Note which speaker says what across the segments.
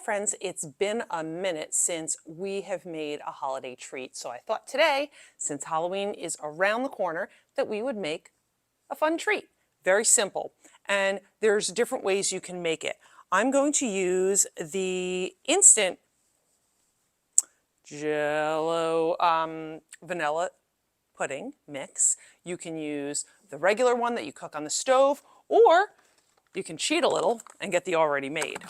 Speaker 1: friends, it's been a minute since we have made a holiday treat. So I thought today, since Halloween is around the corner, that we would make a fun treat. Very simple. And there's different ways you can make it. I'm going to use the instant Jell-O vanilla pudding mix. You can use the regular one that you cook on the stove, or you can cheat a little and get the already made.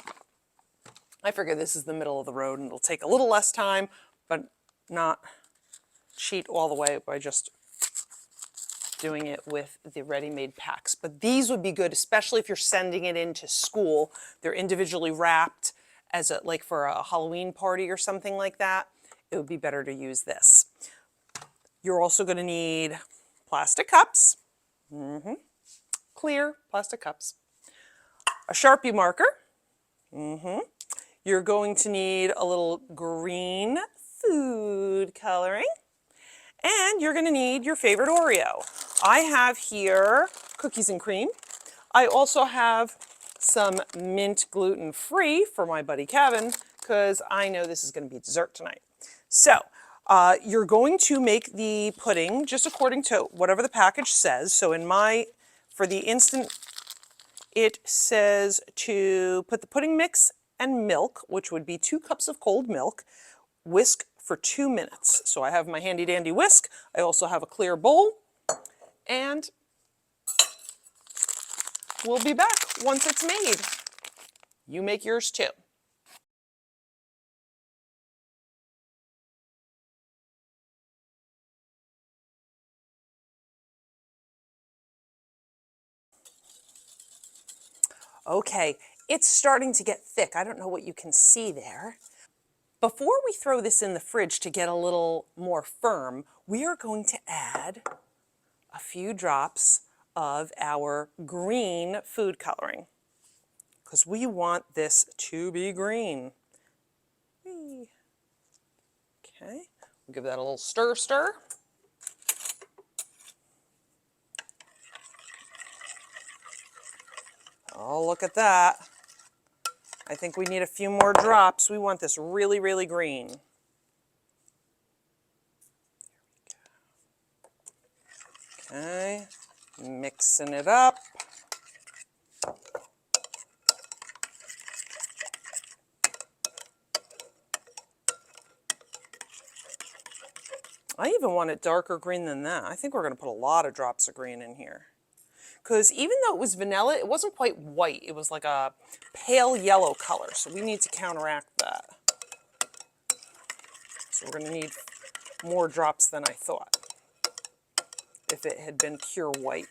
Speaker 1: I figure this is the middle of the road and it'll take a little less time, but not cheat all the way by just doing it with the ready-made packs. But these would be good, especially if you're sending it into school. They're individually wrapped as a, like for a Halloween party or something like that. It would be better to use this. You're also going to need plastic cups, clear plastic cups, a Sharpie marker, You're going to need a little green food coloring, and you're going to need your favorite Oreo. I have here cookies and cream. I also have some mint gluten-free for my buddy Kevin, because I know this is going to be dessert tonight. So you're going to make the pudding just according to whatever the package says. So for the instant, it says to put the pudding mix and milk, which would be 2 cups of cold milk, whisk for 2 minutes. So I have my handy dandy whisk. I also have a clear bowl, and we'll be back once it's made. You make yours too. Okay, it's starting to get thick. I don't know what you can see there. Before we throw this in the fridge to get a little more firm, we are going to add a few drops of our green food coloring, because we want this to be green. Okay, we'll give that a little stir. Oh, look at that. I think we need a few more drops. We want this really, really green. Okay, mixing it up. I even want it darker green than that. I think we're going to put a lot of drops of green in here. Because even though it was vanilla, it wasn't quite white. It was like a pale yellow color, so we need to counteract that. So we're going to need more drops than I thought if it had been pure white.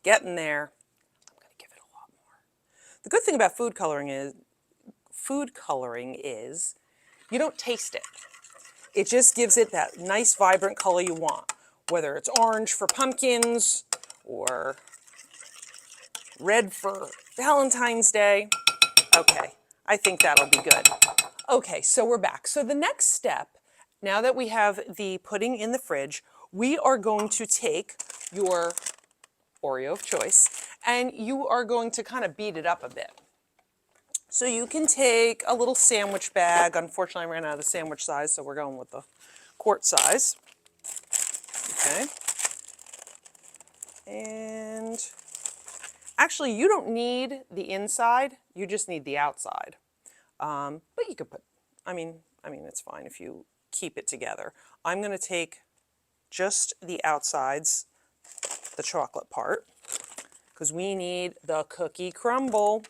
Speaker 1: Getting there. I'm going to give it a lot more. The good thing about food coloring is you don't taste it. It just gives it that nice vibrant color you want, whether it's orange for pumpkins or red for Valentine's Day. Okay, I think that'll be good. Okay, so we're back. So the next step, now that we have the pudding in the fridge, we are going to take your Oreo of choice and you are going to kind of beat it up a bit. So you can take a little sandwich bag. Unfortunately, I ran out of the sandwich size, so we're going with the quart size. Okay. And actually, you don't need the inside. You just need the outside. But you could put, I mean, it's fine if you keep it together. I'm going to take just the outsides, the chocolate part, because we need the cookie crumble.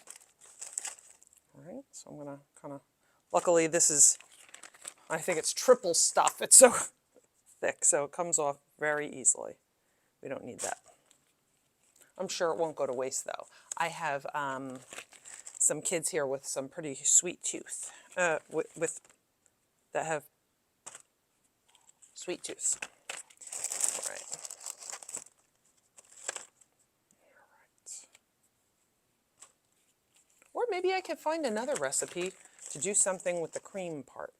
Speaker 1: All right, so I'm going to kind of, luckily this is, I think it's triple stuff. It's so thick, so it comes off very easily. We don't need that. I'm sure it won't go to waste though. I have some kids here with some pretty sweet tooth, that have sweet tooths. All right. Or maybe I could find another recipe to do something with the cream part.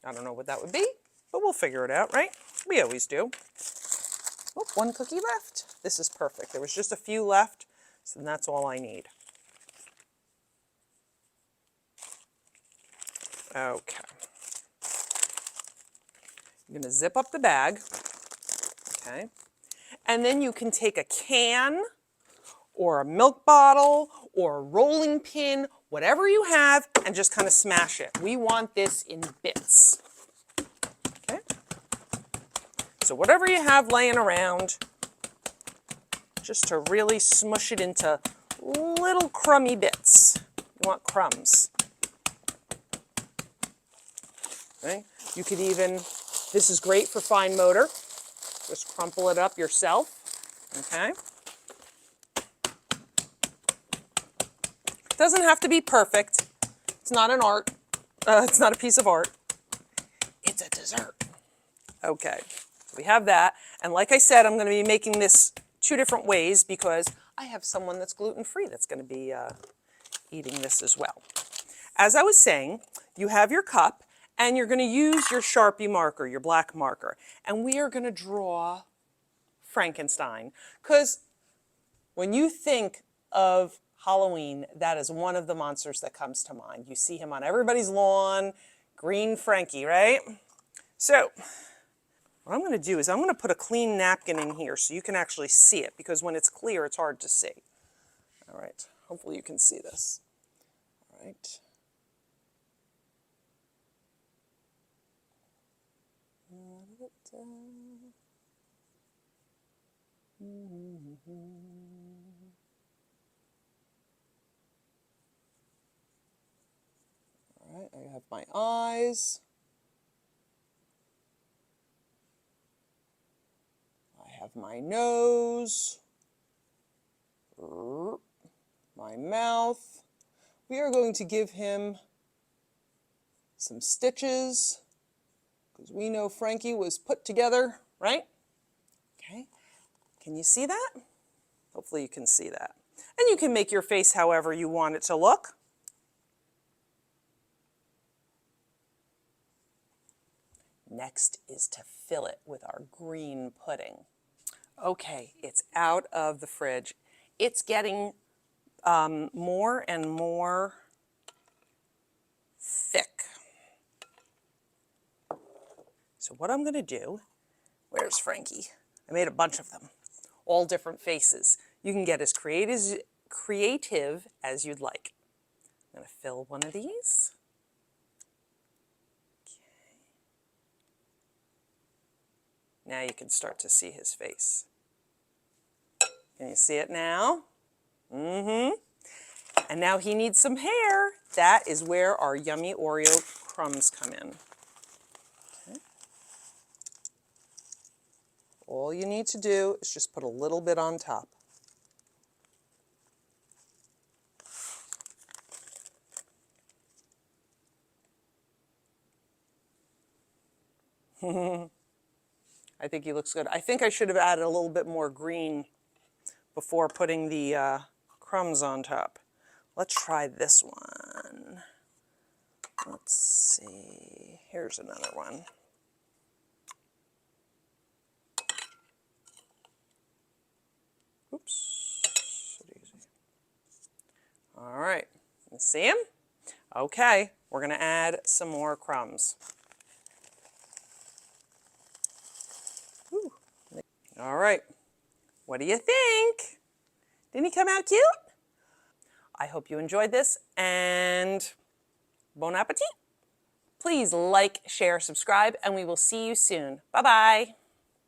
Speaker 1: I don't know what that would be, but we'll figure it out, right? We always do. Oh, 1 cookie left. This is perfect. There was just a few left, so that's all I need. Okay. You're going to zip up the bag. Okay. And then you can take a can or a milk bottle or a rolling pin, whatever you have, and just kind of smash it. We want this in bits. Okay? So whatever you have laying around, just to really smush it into little crummy bits. You want crumbs. Okay? You could even, this is great for fine motor. Just crumple it up yourself. Okay? Doesn't have to be perfect. It's not an art. It's not a piece of art. It's a dessert. Okay, so we have that. And like I said, I'm going to be making this 2 different ways because I have someone that's gluten-free that's going to be eating this as well. As I was saying, you have your cup and you're going to use your Sharpie marker, your black marker. And we are going to draw Frankenstein. Because when you think of Halloween, that is one of the monsters that comes to mind. You see him on everybody's lawn, green Frankie, right? So what I'm going to do is I'm going to put a clean napkin in here so you can actually see it, because when it's clear, it's hard to see. All right, hopefully you can see this. All right. All right, I have my eyes. I have my nose, my mouth. We are going to give him some stitches because we know Frankie was put together, right? Okay, can you see that? Hopefully you can see that. And you can make your face however you want it to look. Next is to fill it with our green pudding. Okay, it's out of the fridge. It's getting more and more thick. So what I'm going to do, where's Frankie? I made a bunch of them, all different faces. You can get as creative as you'd like. I'm going to fill one of these. Now you can start to see his face. Can you see it now? Mm-hmm. And now he needs some hair. That is where our yummy Oreo crumbs come in. Okay. All you need to do is just put a little bit on top. I think he looks good. I think I should have added a little bit more green before putting the crumbs on top. Let's try this one. Let's see. Here's another one. Oops. All right. You see him? Okay. We're going to add some more crumbs. Ooh. All right. What do you think? Didn't he come out cute? I hope you enjoyed this, and bon appetit. Please like, share, subscribe, and we will see you soon. Bye-bye.